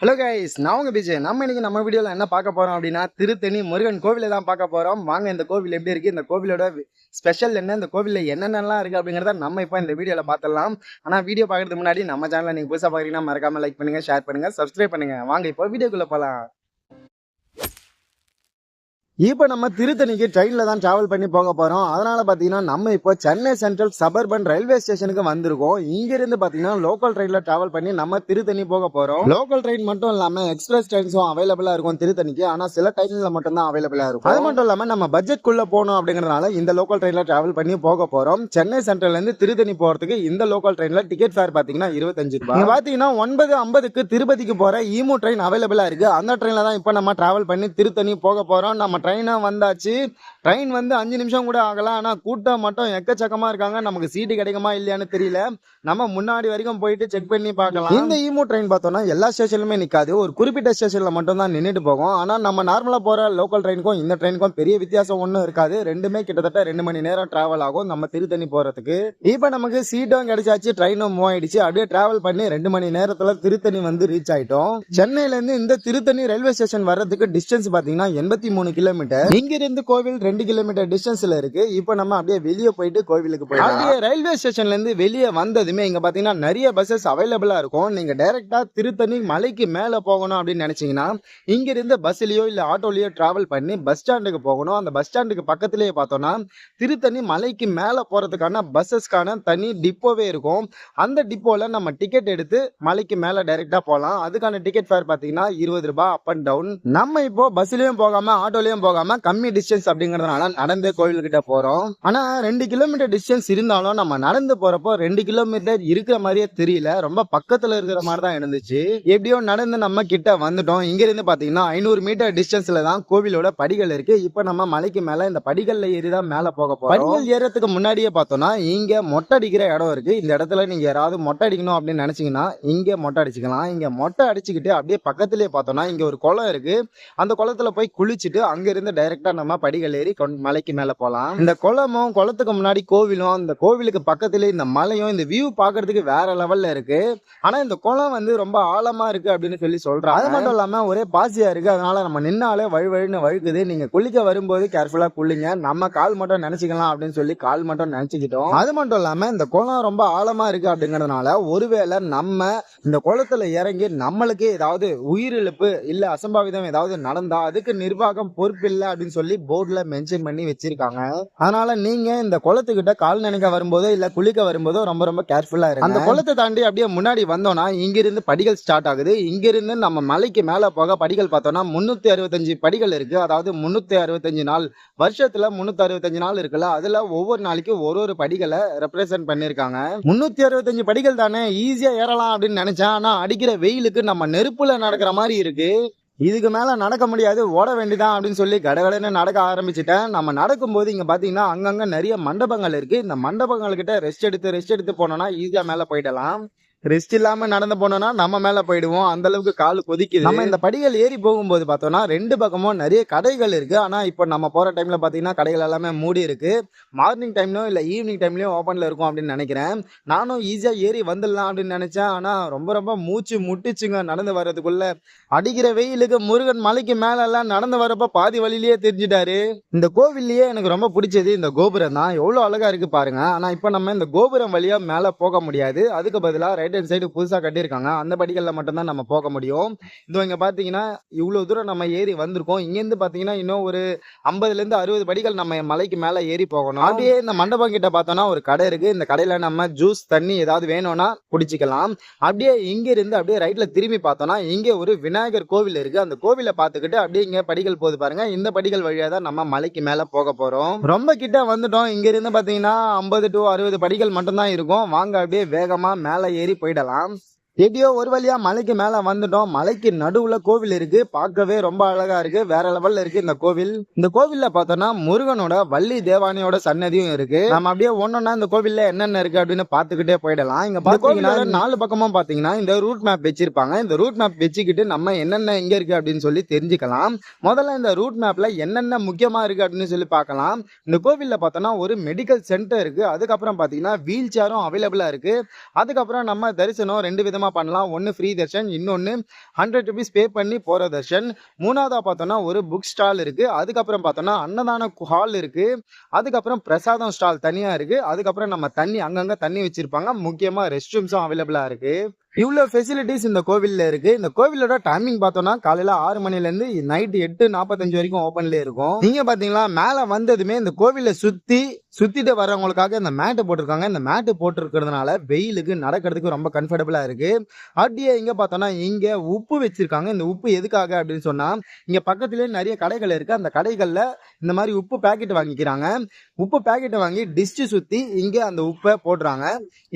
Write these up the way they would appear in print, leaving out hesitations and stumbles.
Hello guys, நான் உங்க விஜய். நம்ம வீடியோல என்ன பார்க்க போறோம் அப்படின்னா, திருத்தணி முருகன் கோவிலை தான் பார்க்க போறோம். வாங்க இந்த கோவில் எப்படி இருக்கு, இந்த கோவிலோட ஸ்பெஷல் என்ன, இந்த கோவில்ல என்னென்னலாம் இருக்கு அப்படிங்கறத நம்ம இப்போ இந்த வீடியோல பார்த்துடலாம். ஆனா வீடியோ பார்க்கறதுக்கு முன்னாடி நம்ம சேனலை நீங்க புதுசா பாக்குறீங்கன்னா மறக்காம லைக் பண்ணுங்க, ஷேர் பண்ணுங்க, சப்ஸ்கிரைப் பண்ணுங்க. வாங்க இப்போ வீடியோக்குள்ள போலாம். இப்போ நம்ம திருத்தணிக்கு ட்ரெயின்ல தான் டிராவல் பண்ணி போக போறோம். அதனால பாத்தீங்கன்னா நம்ம இப்போ சென்னை சென்ட்ரல் சபர்பன் ரயில்வே ஸ்டேஷனுக்கு வந்திருக்கோம். இங்க இருந்து பாத்தீங்கன்னா லோக்கல் ட்ரெயின்ல டிராவல் பண்ணி நம்ம திருத்தணி போக போறோம். லோக்கல் ட்ரெயின் மட்டும் இல்லாம எக்ஸ்பிரஸ் ட்ரெயின்ஸும் அவைலபிளா இருக்கும் திருத்தணிக்கு. ஆனா சில ட்ரெயின்ல மட்டும் தான் அவைலபிளா இருக்கும். அது மட்டும் இல்லாம நம்ம பட்ஜெட் குள்ள போகணும் அப்படிங்கறதுனால இந்த லோக்கல் ட்ரெயின்ல டிராவல் பண்ணி போக போறோம். சென்னை சென்ட்ரல்ல இருந்து திருத்தணி போறதுக்கு இந்த லோக்கல் ட்ரெயின்ல டிக்கெட் ஃபேர் பாத்தீங்கன்னா 25 ரூபாய். பாத்தீங்கன்னா 9:50க்கு திருப்பதிக்கு போற ஈமு ட்ரெயின் அவைலபிளா இருக்கு. அந்த ட்ரெயின்ல தான் இப்போ நம்ம டிராவல் பண்ணி திருத்தணி போக போறோம். நம்ம ட்ரெயினா வந்தாச்சு. ட்ரெயின் வந்து 5 நிமிஷம் கூட ஆகலாம். ஆனா கூட்டம் மட்டும் எக்கச்சக்கமா இருக்காங்க. நமக்கு சீட்டு கிடைக்குமா இல்லையான்னு தெரியல. நம்ம முன்னாடி வரைக்கும் போயிட்டு செக் பண்ணி பார்க்கலாம். இந்த ஈமோ ட்ரெயின் பார்த்தோம்னா எல்லா ஸ்டேஷன்லுமே நிக்காது. ஒரு குறிப்பிட்ட ஸ்டேஷன்ல மட்டும் தான் நின்றுட்டு போகும். ஆனா நம்ம நார்மலா போற லோக்கல் ட்ரெயினுக்கும் இந்த ட்ரெயினுக்கும் பெரிய வித்தியாசம் ஒன்றும் இருக்காது. ரெண்டுமே கிட்டத்தட்ட 2 மணி நேரம் டிராவல் ஆகும் நம்ம திருத்தணி போறதுக்கு. இப்ப நமக்கு சீட்டும் கிடைச்சாச்சு, ட்ரெயினும் மூவ் ஆயிடுச்சு. அப்படியே டிராவல் பண்ணி 2 மணி நேரத்துல திருத்தணி வந்து ரீச் ஆயிட்டோம். சென்னையில இருந்து இந்த திருத்தணி ரயில்வே ஸ்டேஷன் வர்றதுக்கு டிஸ்டன்ஸ் பாத்தீங்கன்னா 83 கிலோமீட்டர். இங்க இருந்து கோவில் 2 கிலோமீட்டர் டிஸ்டன்ஸ்ல இருக்கு. இப்போ நம்ம அப்படியே வெளியே போயிட்டு கோவிலுக்கு போயிடலாம். அப்படியே ரயில்வே ஸ்டேஷன்ல இருந்து வெளியே வந்ததுமே இங்க பாத்தீங்கன்னா நிறைய பஸ்ஸஸ் அவைலபிளா இருக்கும். நீங்க டைரக்டா திருத்தணி மலைக்கு மேல போகணும் அப்படின்னு நினைச்சீங்கன்னா இங்க இருந்து பஸ்லயோ இல்ல ஆட்டோலயோ டிராவல் பண்ணி பஸ் ஸ்டாண்டுக்கு போகணும். அந்த பஸ் ஸ்டாண்டுக்கு பக்கத்திலேயே பார்த்தோம்னா திருத்தணி மலைக்கு மேல போறதுக்கான பஸ்ஸஸ்க்கான தனி டிப்போவே இருக்கும். அந்த டிப்போல நம்ம டிக்கெட் எடுத்து மலைக்கு மேல டைரக்டா போகலாம். அதுக்கான டிக்கெட் ஃபேர் பாத்தீங்கன்னா 20 ரூபாய் அப் அண்ட் டவுன். நம்ம இப்போ பஸ்லயும் போகாம ஆட்டோலயும் போகாம கம்மி டிஸ்டன்ஸ் அப்படிங்கறதுனால நடந்தே கோவில்கிட்ட போறோம். ஆனா 2 கிலோமீட்டர் டிஸ்டன்ஸ் இருந்தாலும் நம்ம நடந்து போறப்போ 2 கிலோமீட்டர் இருக்கிற மாதிரியே தெரியல. ரொம்ப பக்கத்துல இருக்கிற மாதிரி தான் இருந்துச்சு. எப்படியோ நடந்து நம்ம கிட்ட வந்துட்டோம். இங்க இருந்து பாத்தீங்கன்னா 500 மீட்டர் டிஸ்டன்ஸ்ல தான் கோவிலோட படிகள் இருக்கு. இப்ப நம்ம மலைக்கு மேல இந்த படிகள்ல ஏறி தான் மேல போக போறோம். படிகள் ஏறதுக்கு முன்னாடியே பார்த்தோம்னா இங்க மொட்டை அடிக்கிற இடம் இருக்கு. இந்த இடத்துல நீங்க யாராவது மொட்டை அடிக்கணும் அப்படின்னு நினைச்சீங்கன்னா இங்க மொட்டை அடிச்சுக்கலாம். இங்க மொட்டை அடிச்சுக்கிட்டு அப்படியே பக்கத்திலேயே பார்த்தோம்னா இங்க ஒரு குளம் இருக்கு. அந்த குளத்துல போய் குளிச்சுட்டு அங்க இருந்து டைரக்டா நம்ம படிகள் ஏறி மலைக்கு மேல போலாம். இந்த குளமும் குளத்துக்கு முன்னாடி கோவிலும், இந்த கோவிலுக்கு பக்கத்துல இந்த மலையும், இந்த வியூ பாக்குறதுக்கு வேற லெவல்ல இருக்கு. ஆனா இந்த குளம் வந்து ரொம்ப ஆழமா இருக்கு அப்படின்னு சொல்லி சொல்றாங்க. அது மட்டும் இல்லாம ஒரே பாசியா இருக்கு. அதனால நம்ம நின்னாலே வழுவழுன்னு வழுக்குது. நீங்க குளிக்க வரும்போது கேர்ஃபுல்லா குளிங்க. நம்ம கால் மட்டும் நினைச்சுக்கலாம் அப்படின்னு சொல்லி கால் மட்டும் நினைச்சுக்கிட்டோம். அது மட்டும் இல்லாம இந்த குளம் ரொம்ப ஆழமா இருக்கு அப்படிங்கறதுனால ஒருவேளை நம்ம இந்த குளத்துல இறங்கி நம்மளுக்கு ஏதாவது உயிரிழப்பு இல்ல அசம்பாவிதம் ஏதாவது நடந்தா அதுக்கு நிர்வாகம் பொறுப்பு இல்லை அப்படின்னு சொல்லி போர்டுல மென்ஷன் பண்ணி வச்சிருக்காங்க. அதனால நீங்க இந்த குளத்துக்கிட்ட கால் நினைக்க வரும்போதோ இல்ல குளிக்க வரும்போதோ ரொம்ப கேர்ஃபுல்லா இருக்கு. அந்த குளத்தை தாண்டி அப்படியே முன்னாடி வந்தோம்னா இங்க இருந்து படிகள் ஸ்டார்ட் ஆகுது. இங்க இருந்து நம்ம மலைக்கு மேல போக படிகள் பார்த்தோம்னா 365 படிகள் இருக்கு. அதாவது 365 நாள், வருஷத்துல 365 நாள் இருக்குல்ல, அதுல ஒவ்வொரு நாளைக்கு ஒரு படிகளை ரெப்ரசென்ட் பண்ணிருக்காங்க. 365 படிகள் தானே, ஈஸியா ஏறலாம் அப்படின்னு நினைச்சேன். ஆனா அடிக்கிற வெயிலுக்கு நம்ம நெருப்புல நடக்கிற மாதிரி இருக்கு. இதுக்கு மேல நடக்க முடியாது, ஓட வேண்டிதான் அப்படின்னு சொல்லி கடகடன்னு நடக்க ஆரம்பிச்சுட்டேன். நம்ம நடக்கும்போது இங்க பாத்தீங்கன்னா அங்கங்க நிறைய மண்டபங்கள் இருக்கு. இந்த மண்டபங்கள் கிட்ட ரெஸ்ட் எடுத்து போனோம்னா ஈஸியா மேல போயிடலாம். ரெஸ்ட் இல்லாம நடந்து போனோம்னா நம்ம மேல போயிடுவோம். அந்த அளவுக்கு கால் கொதிக்குது. நம்ம இந்த படிகள் ஏறி போகும்போது பார்த்தோம்னா 2 பக்கமும் நிறைய கடைகள் இருக்கு. ஆனா இப்ப நம்ம போற டைம்ல பாத்தீங்கன்னா கடைகள் எல்லாமே மூடி இருக்கு. மார்னிங் டைம்லயும் இல்ல ஈவினிங் டைம்லயும் ஓபன்ல இருக்கும் அப்படின்னு நினைக்கிறேன். நானும் ஈஸியா ஏறி வந்துடலாம் அப்படின்னு நினைச்சேன். ஆனா ரொம்ப மூச்சு முட்டிச்சுங்க நடந்து வர்றதுக்குள்ள. அடிக்கிற வெயிலுக்கு முருகன் மலைக்கு மேல எல்லாம் நடந்து வரப்ப பாதி வழியிலேயே தெரிஞ்சிட்டாரு. இந்த கோவில்லயே எனக்கு ரொம்ப பிடிச்சது இந்த கோபுரம் தான். எவ்வளவு அழகா இருக்கு பாருங்க. ஆனா இப்ப நம்ம இந்த கோபுரம் வழியா மேல போக முடியாது. அதுக்கு பதிலா ரைட் ஹேண்ட் சைடு புதுசா கட்டியிருக்காங்க. அந்த படிகள்ல மட்டும் தான் நம்ம போக முடியும். இதோ இங்க பாத்தீங்கன்னா இவ்வளவு தூரம் நம்ம ஏறி வந்திருக்கோம். இங்க இருந்து பாத்தீங்கன்னா இன்னும் ஒரு 50ல இருந்து 60 படிகள் நம்ம மலைக்கு மேல ஏறி போகணும். அப்படியே இந்த மண்டபம் கிட்ட பார்த்தோம்னா ஒரு கடை இருக்கு. இந்த கடையில நம்ம ஜூஸ் தண்ணி ஏதாவது வேணும்னா குடிச்சிக்கலாம். அப்படியே இங்க இருந்து அப்படியே ரைட்ல திரும்பி பார்த்தோம்னா இங்க ஒரு விநாயகர் கோவில் இருக்கு. அந்த கோவிலை பார்த்துக்கிட்டு அப்படியே இங்க படிகள் போகுது பாருங்க. இந்த படிகள் வழியா தான் நம்ம மலைக்கு மேல போக போறோம். ரொம்ப கிட்ட வந்துட்டோம். இங்க இருந்து பாத்தீங்கன்னா 50 to 60 படிகள் மட்டும் தான் இருக்கும். வாங்க அப்படியே வேகமா மேல ஏறி போயிடலாம். எப்படியோ ஒரு வழியா மலைக்கு மேல வந்துட்டோம். மலைக்கு நடுவுல கோவில் இருக்கு. பார்க்கவே ரொம்ப அழகா இருக்கு. வேற லெவல்ல இருக்கு இந்த கோவில். இந்த கோவில்ல பார்த்தோம்னா முருகனோட வள்ளி தேவானியோட சன்னதியும் இருக்கு. நம்ம அப்படியே ஒன்னொன்னா இந்த கோவில்ல என்னென்ன இருக்கு அப்படின்னு பாத்துக்கிட்டே போயிடலாம். இங்க பாத்தீங்கன்னா 4 பக்கமும் பாத்தீங்கன்னா இந்த ரூட் மேப் வச்சிருப்பாங்க. இந்த ரூட் மேப் வச்சுக்கிட்டு நம்ம என்னென்ன எங்க இருக்கு அப்படின்னு சொல்லி தெரிஞ்சுக்கலாம். முதல்ல இந்த ரூட் மேப்ல என்னென்ன முக்கியமா இருக்கு அப்படின்னு சொல்லி பார்க்கலாம். இந்த கோவில்ல பார்த்தோம்னா ஒரு மெடிக்கல் சென்டர் இருக்கு. அதுக்கப்புறம் பாத்தீங்கன்னா வீல் சேரும் அவைலபிளா இருக்கு. அதுக்கப்புறம் நம்ம தரிசனம் 2 விதமா விதமா பண்ணலாம். ஒன்னு ஃப்ரீ தர்ஷன், இன்னொன்னு 100 rupees பே பண்ணி போற தர்ஷன். மூணாவதா பார்த்தோம்னா ஒரு புக் ஸ்டால் இருக்கு. அதுக்கப்புறம் பார்த்தோம்னா அன்னதான ஹால் இருக்கு. அதுக்கப்புறம் பிரசாதம் ஸ்டால் தனியா இருக்கு. அதுக்கப்புறம் நம்ம தண்ணி அங்கங்க தண்ணி வச்சிருப்பாங்க. முக்கியமா ரெஸ்ட் ரூம்ஸும் அவைலபிளா இருக்கு. இவ்வளவு ஃபெசிலிட்டிஸ் இந்த கோவில்ல இருக்கு. இந்த கோவிலோட டைமிங் பார்த்தோம்னா காலையில 6 மணில இருந்து நைட் 8:45 வரைக்கும் ஓபன்ல இருக்கும். நீங்க பாத்தீங்களா மேல வந்ததுமே இந்த கோவில சுத்திட்டு வர்றவங்களுக்காக இந்த மேட்டு போட்டிருக்காங்க. இந்த மேட்டு போட்டிருக்கிறதுனால வெயிலுக்கு நடக்கிறதுக்கு ரொம்ப கம்ஃபர்டபுளா இருக்கு. அப்படியே இங்க பார்த்தோம்னா இங்க உப்பு வச்சிருக்காங்க. இந்த உப்பு எதுக்காக அப்படின்னு சொன்னா இங்க பக்கத்திலேயே நிறைய கடைகள் இருக்கு. அந்த கடைகள்ல இந்த மாதிரி உப்பு பாக்கெட் வாங்கிக்கிறாங்க. உப்பு பாக்கெட் வாங்கி டிஷ் சுத்தி இங்க அந்த உப்பை போடுறாங்க.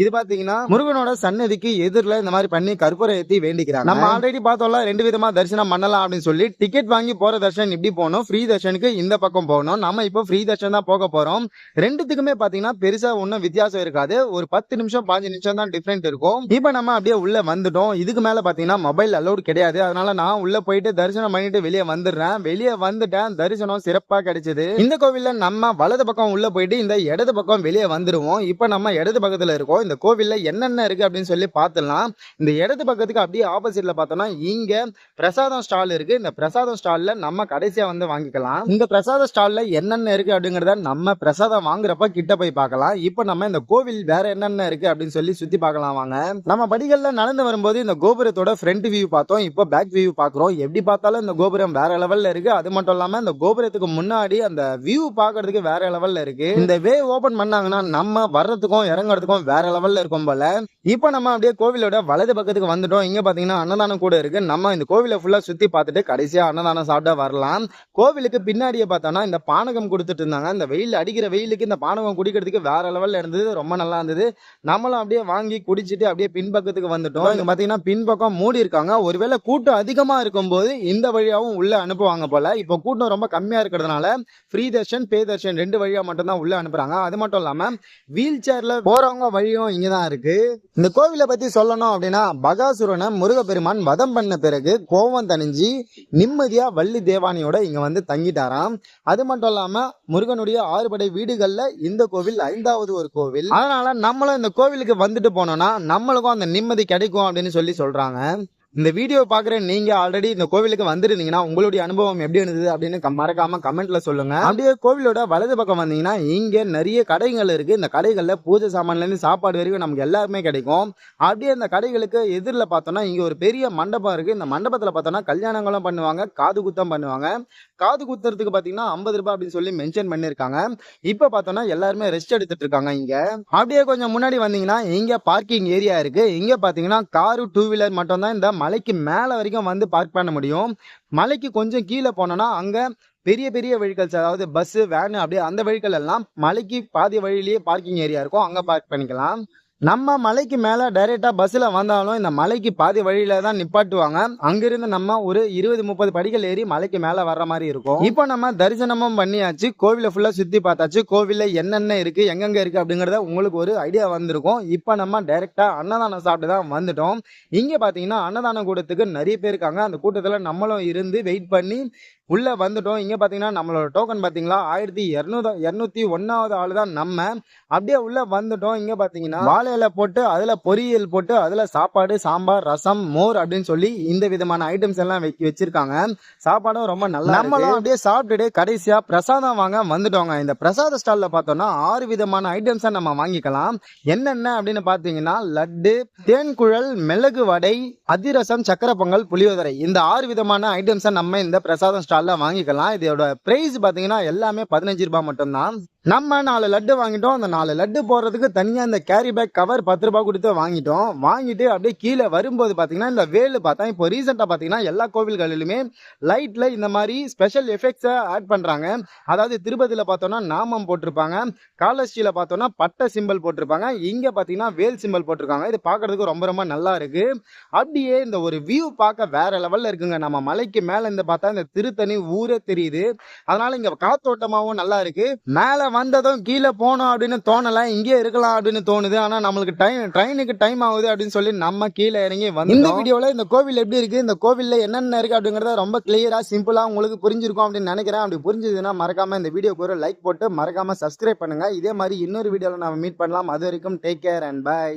இது பாத்தீங்கன்னா முருகனோட சன்னதிக்கு எதிரில இந்த மாதிரி பண்ணி கற்பூரம் ஏத்தி வேண்டிக்கிறாங்க. நம்ம ஆல்ரெடி பார்த்தோம்ல 2 விதமா தரிசனம் பண்ணலாம் அப்படின்னு சொல்லி டிக்கெட் வாங்கி போற தர்ஷன் இப்படி போகணும், ஃப்ரீ தர்ஷனுக்கு இந்த பக்கம் போகணும். நம்ம இப்போ ஃப்ரீ தர்ஷன் தான் போக போறோம். ரெண்டுத்துக்குமே பாத்தீங்கன்னா பெருசா ஒன்னும் வித்தியாசம் இருக்காது. ஒரு 10 நிமிஷம் 5 நிமிஷம் தான் டிஃபரெண்ட் இருக்கும். இப்போ நம்ம அப்படியே உள்ள வந்துட்டோம். இதுக்கு மேல பாத்தீங்கன்னா மொபைல் அலோட் கிடையாது. அதனால நான் உள்ள போயிட்டு தரிசனம் பண்ணிட்டு வெளியே வந்துடுறேன். வெளியே வந்துட்டேன். தரிசனம் சிறப்பா கிடைச்சது. இந்த கோவில்ல நம்ம வலது பக்கம் உள்ள போயிட்டு இந்த இடது பக்கம் வெளியே வந்துருவோம். இப்போ நம்ம இடது பக்கத்துல இருக்கோம். இந்த கோவில்ல என்னென்ன இருக்கு அப்படின்னு சொல்லி பார்த்துலாம். இந்த இடது பக்கத்துக்கு அப்படியே ஆப்போசிட்ல பார்த்தோம்னா இங்க பிரசாதம் ஸ்டால் இருக்கு. இந்த பிரசாதம் ஸ்டால்ல நம்ம கடைசியா வந்து வாங்கிக்கலாம். இந்த பிரசாத ஸ்டால்ல என்னென்ன இருக்கு அப்படிங்கறத நம்ம பிரசாதம் வாங்குறப்ப கிட்ட போய் பார்க்கலாம். இப்போ நம்ம இந்த கோவில் வேற என்னென்ன இருக்கு அப்படின்னு சொல்லி சுத்தி பார்க்கலாம் வாங்க. நம்ம படிகள்ல நடந்து வரும்போது இந்த கோபுரத்தோட ஃப்ரண்ட் வியூ பார்த்தோம். இப்போ பேக் வியூ பாக்குறோம். எப்படி பார்த்தாலும் இந்த கோபுரம் வேற லெவல்ல இருக்கு. அது மட்டும் இல்லாம இந்த கோபுரத்துக்கு முன்னாடி அந்த வியூ பாக்குறதுக்கு வேற லெவல்ல இருக்கு. இந்த வே ஓபன் பண்ணாங்கன்னா நம்ம வர்றதுக்கும் இறங்குறதுக்கும் வேற லெவல்ல இருக்கும் போல. இப்போ நம்ம அப்படியே கோவிலோட வலது பக்கத்துக்கு வந்துட்டோம். இங்க பாத்தீங்கன்னா அன்னதானம் கூட இருக்கு. நம்ம இந்த கோவிலை ஃபுல்லா சுத்தி பார்த்துட்டு கடைசியா அன்னதானம் சாப்பிட்டா வரலாம். கோவிலுக்கு பின்னாடியே பார்த்தோம்னா இந்த பானகம் கொடுத்துட்டு இருந்தாங்க. இந்த வெயில் அடிக்கிற வெயிலுக்கு இந்த பானகம் குடிக்கிறதுக்கு வேற லெவல்ல இருந்தது. ரொம்ப நல்லா இருந்தது. நம்மளும் அப்படியே வாங்கி குடிச்சிட்டு அப்படியே பின்பக்கத்துக்கு வந்துட்டோம். இங்க பாத்தீங்கன்னா பின்பக்கம் மூடி இருக்காங்க. ஒருவேளை கூட்டம் அதிகமா இருக்கும்போது இந்த வழியாவும் உள்ள அனுப்புவாங்க போல. இப்போ கூட்டம் ரொம்ப கம்மியா இருக்கிறதுனால ஃப்ரீ தர்ஷன் பே தர்ஷன் 2 வழியா மட்டும் தான் உள்ள அனுப்புறாங்க. அது மட்டும் இல்லாம வீல் சேர்ல போறவங்க வழியும் இங்கதான் இருக்கு. இந்த கோவிலை பத்தி சொல்லணும் அப்படின்னா பகாசுரனை முருகப்பெருமான் வதம் பண்ண பிறகு கோவம் தணிஞ்சு நிம்மதியா வள்ளி தேவானியோட இங்க வந்து தங்கிட்டாராம். அது மட்டும் இல்லாம முருகனுடைய 6 படை வீடுகள்ல இந்த கோவில் 5வது ஒரு கோவில். அதனால நம்மளும் இந்த கோவிலுக்கு வந்துட்டு போனோம்னா நம்மளுக்கும் அந்த நிம்மதி கிடைக்கும் அப்படின்னு சொல்லி சொல்றாங்க. இந்த வீடியோ பாக்குற நீங்க ஆல்ரெடி இந்த கோவிலுக்கு வந்துருந்தீங்கன்னா உங்களுடைய அனுபவம் எப்படி இருந்தது அப்படின்னு மறக்காம கமெண்ட்ல சொல்லுங்க. அப்படியே கோவிலோட வலது பக்கம் வந்தீங்கன்னா இங்க நிறைய கடைகள் இருக்கு. இந்த கடைகள்ல பூஜை சாமான்ல இருந்து சாப்பாடு வரைக்கும் நமக்கு எல்லாருமே கிடைக்கும். அப்படியே இந்த கடைகளுக்கு எதிரில் பார்த்தோம்னா இங்க ஒரு பெரிய மண்டபம் இருக்கு. இந்த மண்டபத்துல பார்த்தோம்னா கல்யாணங்களும் பண்ணுவாங்க, காது குத்தம் பண்ணுவாங்க. காது குத்துறதுக்கு பாத்தீங்கன்னா 50 ரூபாய் அப்படின்னு சொல்லி மென்ஷன் பண்ணிருக்காங்க. இப்ப பார்த்தோம்னா எல்லாருமே ரெஸ்ட் எடுத்துட்டு இருக்காங்க இங்க. அப்படியே கொஞ்சம் முன்னாடி வந்தீங்கன்னா இங்க பார்க்கிங் ஏரியா இருக்கு. இங்க பாத்தீங்கன்னா காரு 2 வீலர் மட்டும் தான் இந்த மலைக்கு மேல வரைக்கும் வந்து பார்க் பண்ண முடியும். மலைக்கு கொஞ்சம் கீழே போனோம்னா அங்க பெரிய பெரிய வெஹிக்கல்ஸ் அதாவது பஸ் வேன் அப்படியே அந்த வெஹிக்கல் எல்லாம் மலைக்கு பாதி வழியிலேயே பார்க்கிங் ஏரியா இருக்கும். அங்க பார்க் பண்ணிக்கலாம். நம்ம மலைக்கு மேல டைரக்டா பஸ்ல வந்தாலும் இந்த மலைக்கு பாதி வழியில தான் நிப்பாட்டுவாங்க. அங்கிருந்து நம்ம ஒரு 20-30 படிகள் ஏறி மலைக்கு மேல வர்ற மாதிரி இருக்கும். இப்போ நம்ம தரிசனமும் பண்ணியாச்சு. கோவிலை ஃபுல்லா சுத்தி பார்த்தாச்சு. கோவில்ல என்னென்ன இருக்கு எங்கெங்க இருக்கு அப்படிங்கறத உங்களுக்கு ஒரு ஐடியா வந்திருக்கும். இப்போ நம்ம டைரக்டா அன்னதானம் சாப்பிட்டு தான் வந்துட்டோம். இங்க பாத்தீங்கன்னா அன்னதான கூட்டத்துக்கு நிறைய பேர் இருக்காங்க. அந்த கூட்டத்துல நம்மளும் இருந்து வெயிட் பண்ணி உள்ள வந்துட்டோம். இங்க பாத்தீங்கன்னா நம்மளோட டோக்கன் பாத்தீங்களா 1201வது ஆளு தான் நம்ம. அப்படியே உள்ள வந்துட்டோம். இங்க பாத்தீங்கன்னா வாழையில போட்டு அதுல பொரியல் போட்டு அதுல சாப்பாடு, சாம்பார், ரசம், மோர் அப்படின்னு சொல்லி இந்த விதமான ஐட்டம்ஸ் எல்லாம் வச்சிருக்காங்க. சாப்பாடும் ரொம்ப நல்லா. நம்மளும் அப்படியே சாப்பிட்டுட்டு கடைசியா பிரசாதம் வாங்க வந்துட்டோங்க. இந்த பிரசாத ஸ்டால்ல பார்த்தோம்னா 6 விதமான ஐட்டம்ஸை நம்ம வாங்கிக்கலாம். என்னென்ன அப்படின்னு பாத்தீங்கன்னா லட்டு, தேன்குழல், மிளகு வடை, அதிரசம், சக்கரை பொங்கல், புளியோதரை. இந்த 6 விதமான ஐட்டம்ஸை நம்ம இந்த பிரசாதம் ஸ்டால்ல வாங்கிக்கலாம். இதோட பிரைஸ் பாத்தீங்கன்னா எல்லாமே 15 ரூபாய் மட்டும் தான். நம்ம 4 லட்டு வாங்கிட்டோம். அந்த 4 லட்டு போடுறதுக்கு தனியா இந்த கேரி பேக் கவர் 10 ரூபாய் கொடுத்து வாங்கிட்டோம். வாங்கிட்டு அப்படியே கீழே வரும்போது பாத்தீங்கன்னா இந்த வேலு பார்த்தா இப்போ ரீசெண்டா பாத்தீங்கன்னா எல்லா கோவில்களிலுமே லைட்ல இந்த மாதிரி ஸ்பெஷல் எஃபெக்ட்ஸை ஆட் பண்றாங்க. அதாவது திருப்பதியில பார்த்தோம்னா நாமம் போட்டிருப்பாங்க, காலஸ்ரீல பார்த்தோம்னா பட்டை சிம்பிள் போட்டிருப்பாங்க, இங்க பாத்தீங்கன்னா வேல் சிம்பிள் போட்டிருக்காங்க. இது பாக்குறதுக்கு ரொம்ப ரொம்ப நல்லா இருக்கு. அப்படியே இந்த ஒரு வியூ பார்க்க வேற லெவல்ல இருக்குங்க. நம்ம மலைக்கு மேல இருந்து பார்த்தா இந்த திருத்தணி ஊரே தெரியுது. அதனால இங்க காத்தோட்டமாவும் நல்லா இருக்கு. மேல வந்ததும் கீழே போனோம் அப்படின்னு தோணல, இங்கே இருக்கலாம் அப்படின்னு தோணுது. ஆனா நம்மளுக்கு ட்ரெயினுக்கு டைம் ஆகுது அப்படின்னு சொல்லி நம்ம கீழே இறங்கி வந்து இந்த வீடியோல இந்த கோவில் எப்படி இருக்கு, இந்த கோவில்ல என்னென்ன இருக்கு அப்படிங்கறத ரொம்ப கிளியரா சிம்பிளா உங்களுக்கு புரிஞ்சிருக்கும் அப்படின்னு நினைக்கிறேன். அப்படி புரிஞ்சதுன்னா மறக்காம இந்த வீடியோக்கு ஒரு லைக் போட்டு மறக்காம சப்ஸ்கிரைப் பண்ணுங்க. இதே மாதிரி இன்னொரு வீடியோல நாம மீட் பண்ணலாம். அது வரைக்கும் டேக் கேர் அண்ட் பை.